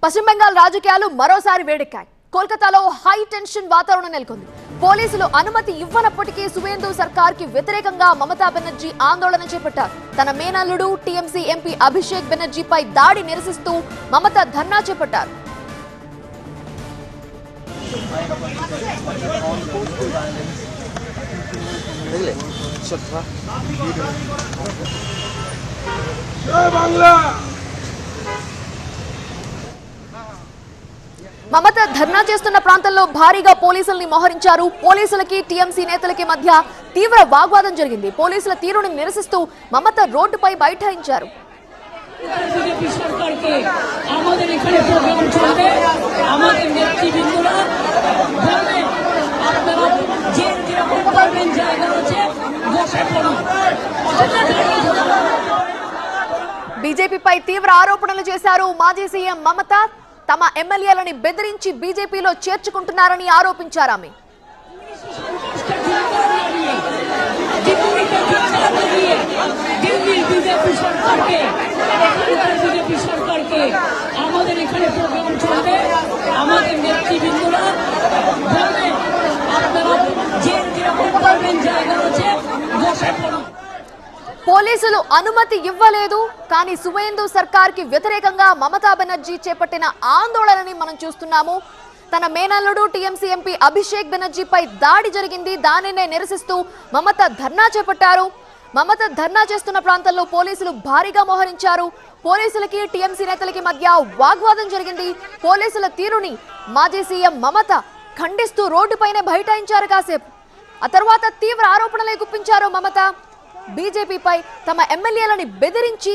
పశ్చిమ బెంగాల్ రాజకీయాలు మరోసారి వేడెక్కాయి. కోల్కతాలో హై టెన్షన్ వాతావరణం నెలకొంది. పోలీసులు అనుమతి ఇవ్వనప్పటికీ సువేందు సర్కార్ కి వ్యతిరేకంగా మమతా బెనర్జీ ఆందోళన చేపట్టారు. తన మేనల్లుడు టీఎంసీ ఎంపీ అభిషేక్ బెనర్జీపై దాడి నిరసిస్తూ మమతా ధర్నా చేపట్టారు. మమతా ధర్నా చేస్తున్న ప్రాంతంలో భారీగా పోలీసుల్ని మోహరించారు. పోలీసులకి టీఎంసీ నేతలకి మధ్య తీవ్ర వాగ్వాదం జరిగింది. పోలీసుల తీరుని నిరసిస్తూ మమతా రోడ్డుపై బైఠాయించారు. బీజేపీపై తీవ్ర ఆరోపణలు చేశారు. మాజీ సీఎం మమతా తమ ఎమ్మెల్యేలని బెదిరించి బీజేపీలో చేర్చుకుంటున్నారని ఆరోపించారు. ఆమె పోలీసులు అనుమతి ఇవ్వలేదు, కానీ సువేందు సర్కార్ కి వ్యతిరేకంగా మమతా బెనర్జీ చేపట్టిన ఆందోళనని మనం చూస్తున్నాము. తన మేనల్లుడు టీఎంసీ ఎంపీ అభిషేక్ బెనర్జీపై దాడి జరిగింది. దానినే నిరసిస్తూ మమతా ధర్నా చేపట్టారు. మమతా ధర్నా చేస్తున్న ప్రాంతంలో పోలీసులు భారీగా మోహరించారు. పోలీసులకి టీఎంసీ నేతలకి మధ్య వాగ్వాదం జరిగింది. పోలీసుల తీరుని మాజీ సీఎం మమతా ఖండిస్తూ రోడ్డుపైనే బైఠాయించారు కాసేపు. ఆ తర్వాత తీవ్ర ఆరోపణలే గుప్పించారు మమతా. బీజేపీపై తమ ఎమ్మెల్యేలని బెదిరించి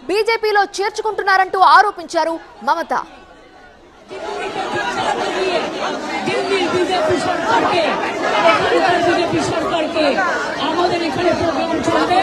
బీజేపీలో చేర్చుకుంటున్నారంటూ ఆరోపించారు మమతా. আমাদের এখানে প্রোগ্রাম চলবে।